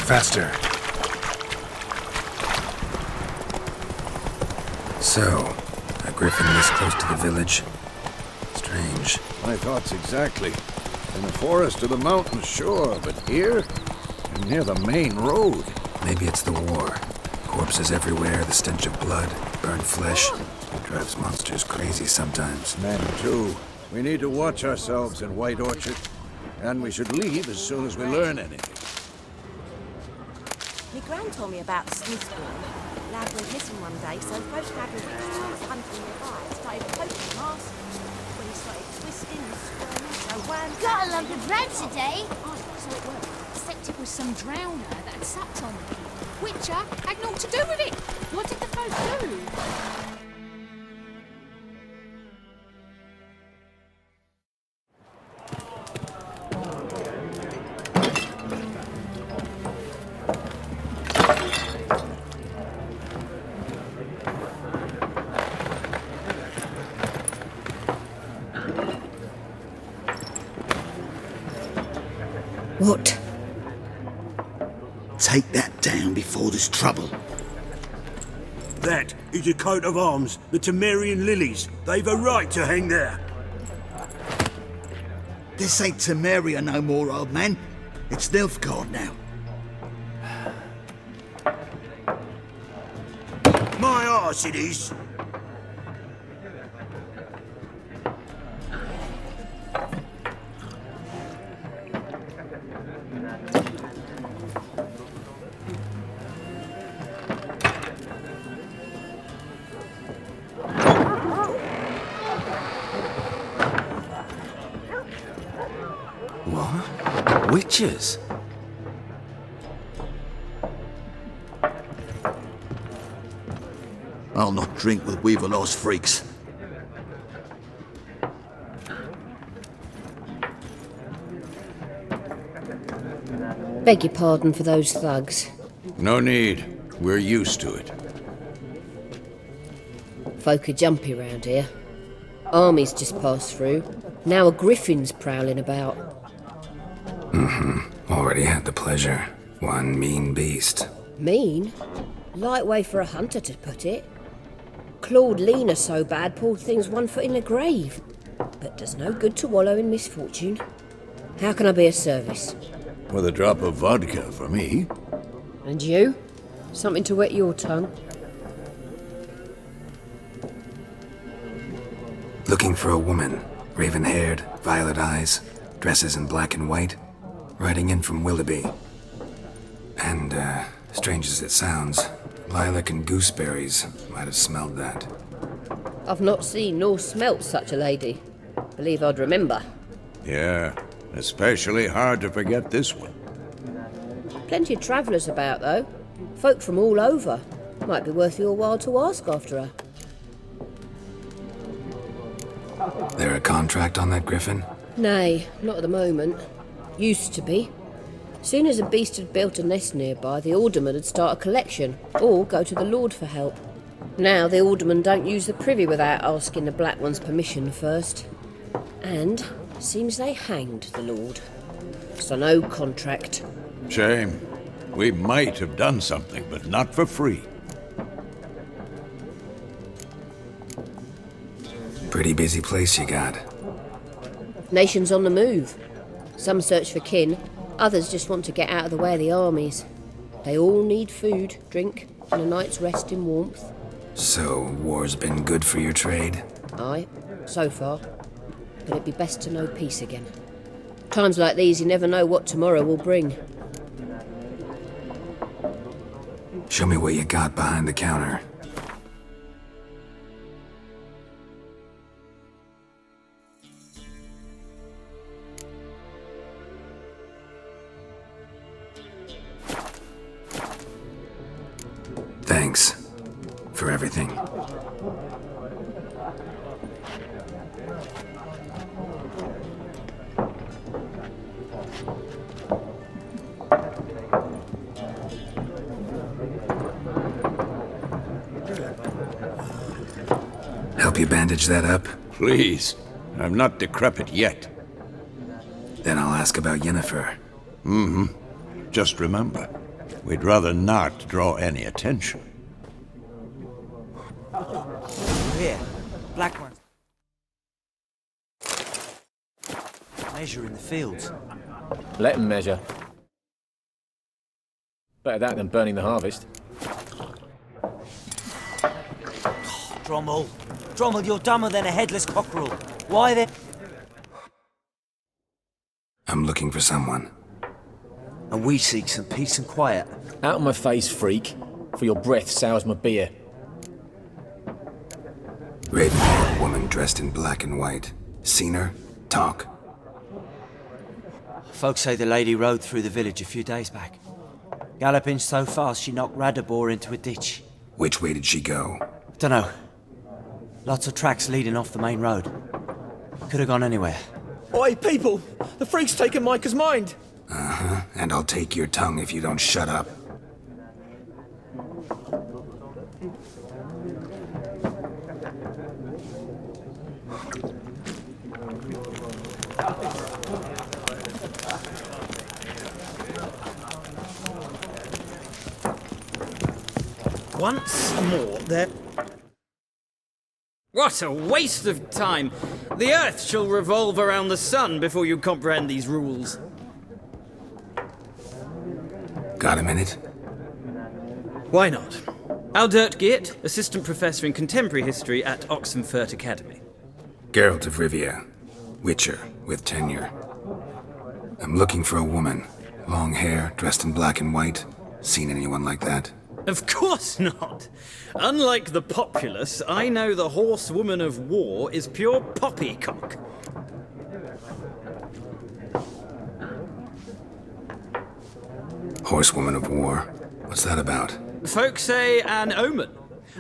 Faster. So, a griffin this close to the village? Strange. My thoughts exactly. In the forest or the mountains, sure, but here? And near the main road. Maybe it's the war. Corpses everywhere, the stench of blood, burned flesh. It drives monsters crazy sometimes. Men, too. We need to watch ourselves in White Orchard. And we should leave as soon as we learn anything. My gran told me about Smithsburg. Lad went missing one day, so both daggers was hunting nearby, started poking him arse. When he started twisting and squirming, so wham... Gotta love the bread today! Oh, so it worked. Except it was some drowner that had sucked on me. Witcher had naught to do with it. What did the folk do? What? Take that down before there's trouble. That is a coat of arms, the Temerian lilies. They've a right to hang there. This ain't Temeria no more, old man. It's Nilfgaard now. My arse it is. What? Witches? I'll not drink with Weaverlaw's freaks. Beg your pardon for those thugs. No need. We're used to it. Folk are jumpy round here. Armies just passed through. Now a griffin's prowling about. Already had the pleasure. One mean beast. Mean? Light way for a hunter to put it. Clawed Lena so bad, poor thing's 1 foot in the grave. But does no good to wallow in misfortune. How can I be of service? With a drop of vodka for me. And you? Something to wet your tongue? Looking for a woman. Raven-haired, violet eyes, dresses in black and white. Riding in from Willoughby. And, strange as it sounds, lilac and gooseberries might have smelled that. I've not seen nor smelt such a lady. Believe I'd remember. Yeah, especially hard to forget this one. Plenty of travellers about, though. Folk from all over. Might be worth your while to ask after her. There a contract on that griffin? Nay, not at the moment. Used to be. Soon as a beast had built a nest nearby, the alderman would start a collection, or go to the Lord for help. Now the alderman don't use the privy without asking the Black One's permission first. And seems they hanged the Lord. So no contract. Shame. We might have done something, but not for free. Pretty busy place you got. Nations on the move. Some search for kin, others just want to get out of the way of the armies. They all need food, drink, and a night's rest in warmth. So, war's been good for your trade? Aye, so far. But it'd be best to know peace again. Times like these, you never know what tomorrow will bring. Show me what you got behind the counter. Thanks for everything. Help you bandage that up? Please. I'm not decrepit yet. Then I'll ask about Yennefer. Just remember, We'd rather not draw any attention. Here, black ones. Measure in the fields. Let them measure. Better that than burning the harvest. Drommel. Drommel, you're dumber than a headless cockerel. Why then? I'm looking for someone. And we seek some peace and quiet. Out of my face, freak, for your breath sours my beer. Raven-haired woman dressed in black and white. Seen her? Talk. Folks say the lady rode through the village a few days back. Galloping so fast she knocked Radabor into a ditch. Which way did she go? Dunno. Lots of tracks leading off the main road. Could have gone anywhere. Oi, people! The freak's taken Micah's mind! Uh-huh, and I'll take your tongue if you don't shut up. Once more, there... What a waste of time! The Earth shall revolve around the sun before you comprehend these rules. Got a minute? Why not? Aldert Geert, Assistant Professor in Contemporary History at Oxenfurt Academy. Geralt of Rivia. Witcher, with tenure. I'm looking for a woman. Long hair, dressed in black and white. Seen anyone like that? Of course not! Unlike the populace, I know the horsewoman of war is pure poppycock. Horsewoman of war? What's that about? Folk say an omen.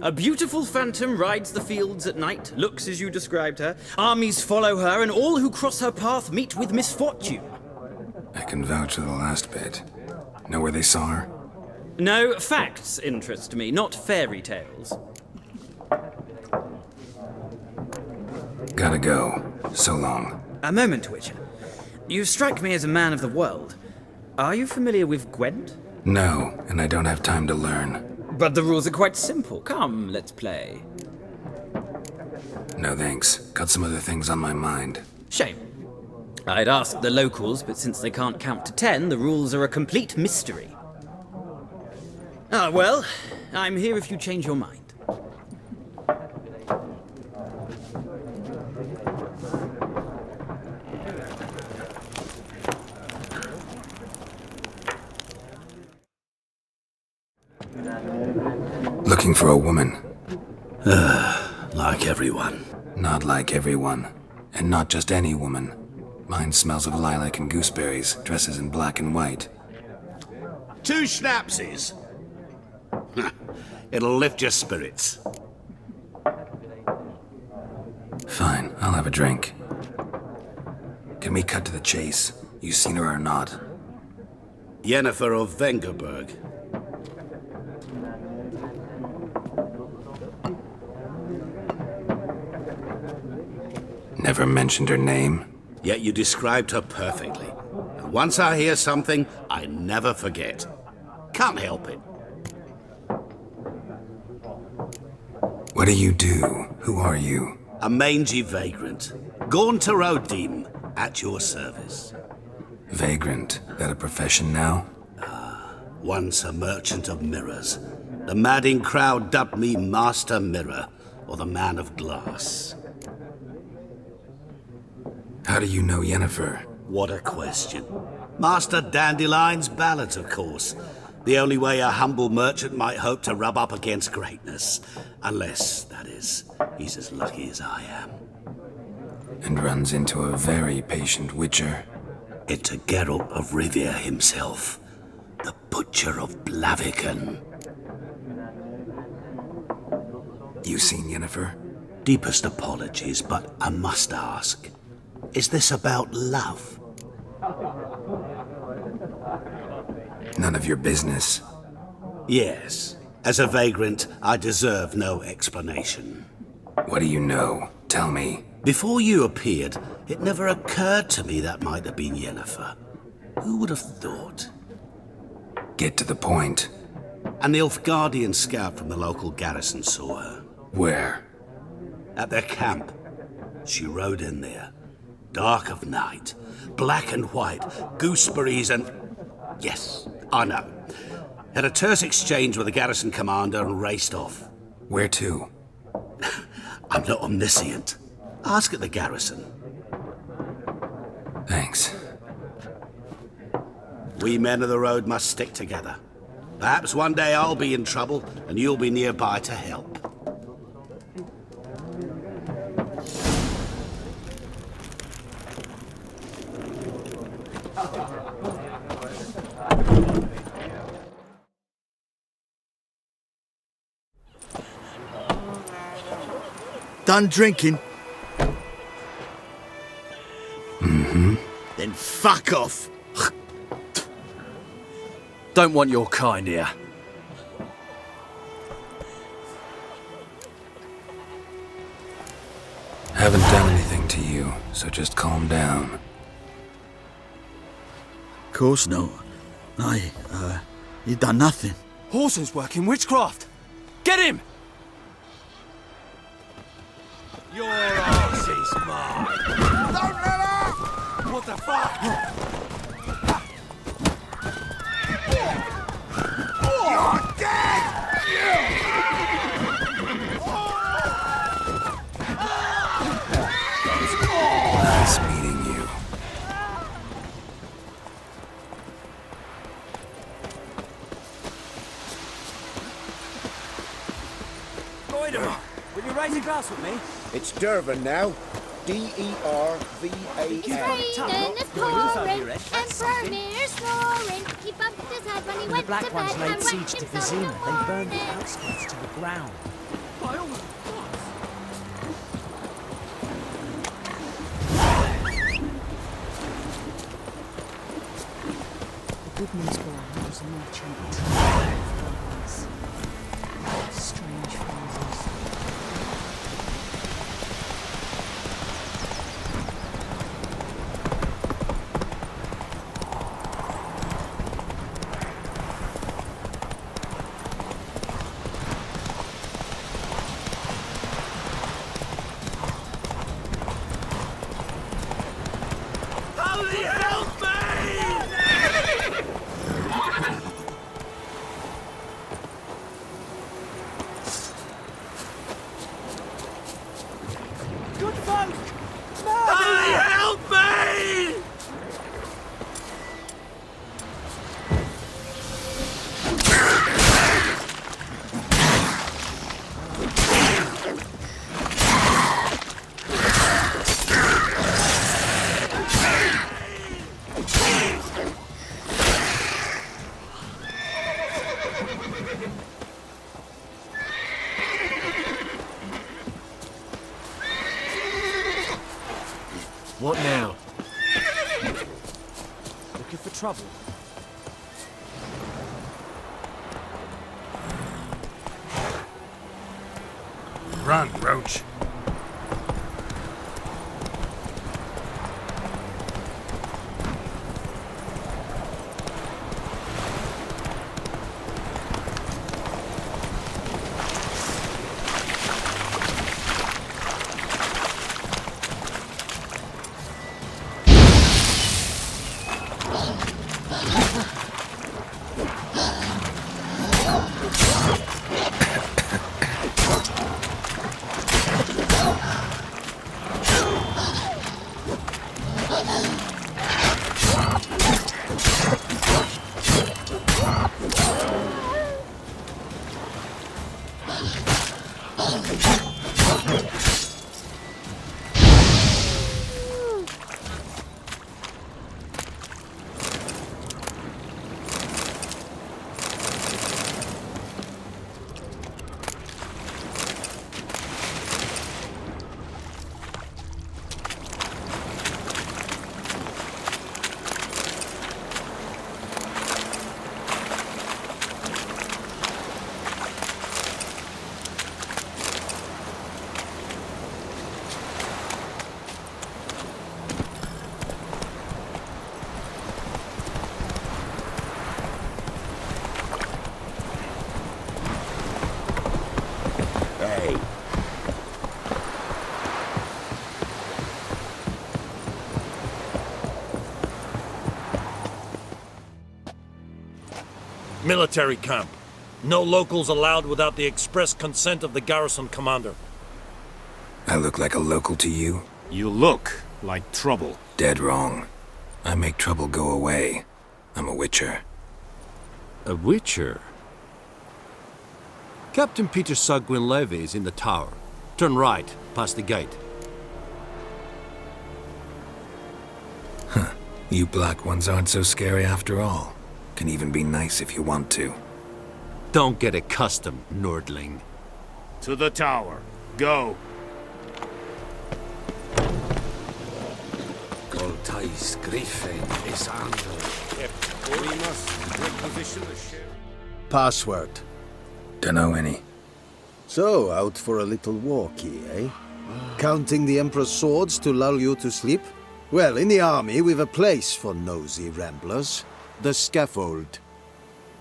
A beautiful phantom rides the fields at night, looks as you described her. Armies follow her, and all who cross her path meet with misfortune. I can vouch for the last bit. Know where they saw her? No, facts interest me, not fairy tales. Gotta go. So long. A moment, Witcher. You strike me as a man of the world. Are you familiar with Gwent? No, and I don't have time to learn. But the rules are quite simple. Come, let's play. No thanks. Got some other things on my mind. Shame. I'd ask the locals, but since they can't count to 10, the rules are a complete mystery. Ah, well, I'm here if you change your mind. Looking for a woman. Like everyone. Not like everyone. And not just any woman. Mine smells of lilac and gooseberries, dresses in black and white. 2 schnapsies. It'll lift your spirits. Fine, I'll have a drink. Can we cut to the chase? You seen her or not? Yennefer of Vengerberg. Never mentioned her name? Yet you described her perfectly. And once I hear something, I never forget. Can't help it. What do you do? Who are you? A mangy vagrant. Gone to Rodim, at your service. Vagrant. That a profession now? Once a merchant of mirrors. The madding crowd dubbed me Master Mirror, or the Man of Glass. How do you know Yennefer? What a question. Master Dandelion's ballads, of course. The only way a humble merchant might hope to rub up against greatness. Unless, that is, he's as lucky as I am. And runs into a very patient witcher. It's a Geralt of Rivia himself. The Butcher of Blaviken. You seen Yennefer? Deepest apologies, but I must ask. Is this about love? None of your business. Yes. As a vagrant, I deserve no explanation. What do you know? Tell me. Before you appeared, it never occurred to me that might have been Yennefer. Who would have thought? Get to the point. An Nilfgaardian scout from the local garrison saw her. Where? At their camp. She rode in there. Dark of night. Black and white. Gooseberries and... Yes, I know. Had a terse exchange with the garrison commander and raced off. Where to? I'm not omniscient. Ask at the garrison. Thanks. We men of the road must stick together. Perhaps one day I'll be in trouble and you'll be nearby to help. Done drinking? Mm-hmm. Then fuck off. Don't want your kind here. Haven't done anything to you, so just calm down. Course not. You done nothing. Horson's working witchcraft. Get him! Your arse is mine. Don't let up! What the fuck? You're dead! Nice meeting you. Goiter, will you raise a glass with me? It's Dervan now. D-E-R-V-A-N. Raiden is pouring, and Vermeer snoring. He bumped his head when he went to bed and whacked himself in the burned the forehead. outskirts to the ground. By all gods! The Goodman's boy was a merchant. Strange phrases. Good folk! Help me! What now? Looking for trouble? Run, Roach. Military camp. No locals allowed without the express consent of the garrison commander. I look like a local to you? You look like trouble. Dead wrong. I make trouble go away. I'm a witcher. A witcher? Captain Peter Sagwin-Levy is in the tower. Turn right, past the gate. Huh. You black ones aren't so scary after all. Can even be nice if you want to. Don't get accustomed, Nordling. To the tower. Go. We must reposition the ship. Password. Dunno any. So, out for a little walkie, eh? Counting the Emperor's swords to lull you to sleep? Well, in the army, we've a place for nosy ramblers. The scaffold.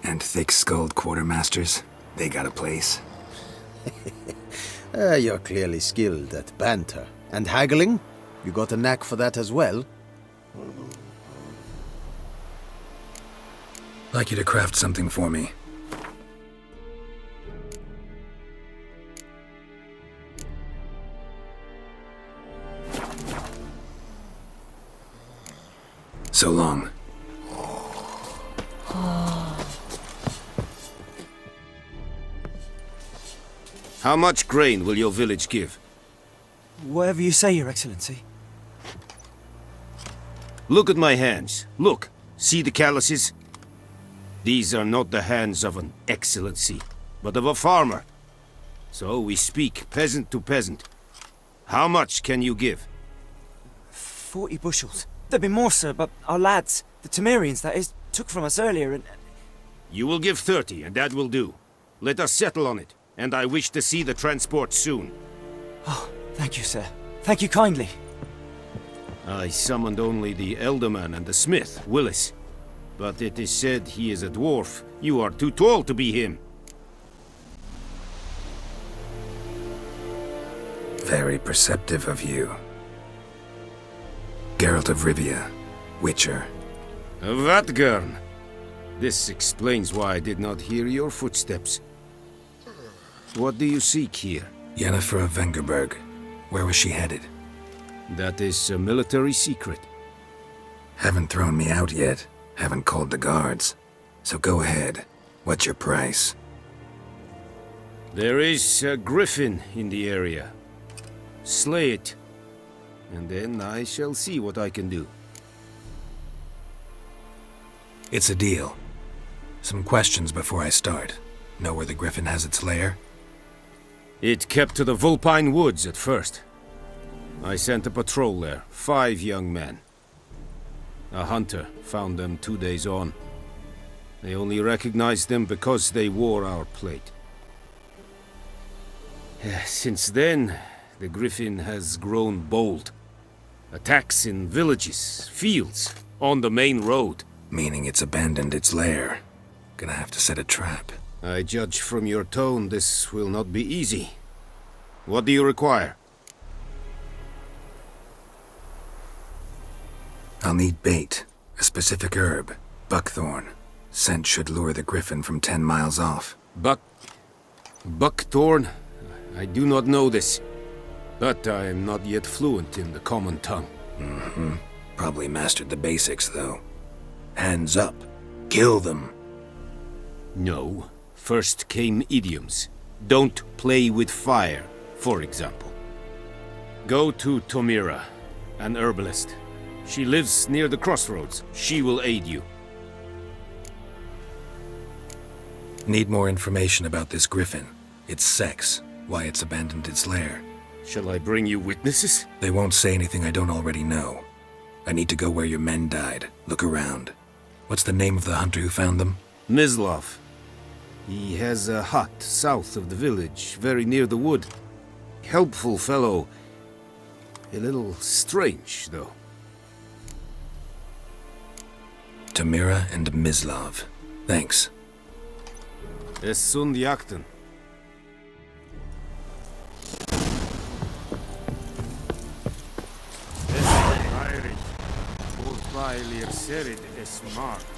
And thick-skulled quartermasters? They got a place? You're clearly skilled at banter. And haggling? You got a knack for that as well? Like you to craft something for me. So long. How much grain will your village give? Whatever you say, Your Excellency. Look at my hands. Look. See the calluses? These are not the hands of an excellency, but of a farmer. So we speak peasant to peasant. How much can you give? 40 bushels. There'd be more, sir, but our lads, the Temerians, that is, took from us earlier and... You will give 30, and that will do. Let us settle on it, and I wish to see the transport soon. Oh, thank you, sir. Thank you kindly. I summoned only the Elderman and the smith, Willis. But it is said he is a dwarf. You are too tall to be him. Very perceptive of you. Geralt of Rivia, Witcher. Vatgern! This explains why I did not hear your footsteps. What do you seek here? Yennefer of Vengerberg. Where was she headed? That is a military secret. Haven't thrown me out yet. Haven't called the guards. So go ahead. What's your price? There is a griffin in the area. Slay it. And then I shall see what I can do. It's a deal. Some questions before I start. Know where the griffin has its lair? It kept to the Vulpine Woods at first. I sent a patrol there, 5 young men. A hunter found them 2 days on. They only recognized them because they wore our plate. Since then, the griffin has grown bold. Attacks in villages, fields, on the main road. Meaning it's abandoned its lair. Gonna have to set a trap. I judge from your tone this will not be easy. What do you require? I'll need bait. A specific herb. Buckthorn. Scent should lure the griffin from 10 miles off. Buckthorn? I do not know this. But I am not yet fluent in the common tongue. Mm-hmm. Probably mastered the basics, though. Hands up. Kill them. No. First came idioms. Don't play with fire, for example. Go to Tomira, an herbalist. She lives near the crossroads. She will aid you. Need more information about this griffin. Its sex. Why it's abandoned its lair. Shall I bring you witnesses? They won't say anything I don't already know. I need to go where your men died. Look around. What's the name of the hunter who found them? Mislav. He has a hut south of the village, very near the wood. Helpful fellow. A little strange, though. Tamira and Mislav. Thanks. Es sund jakten. Es serid es markt.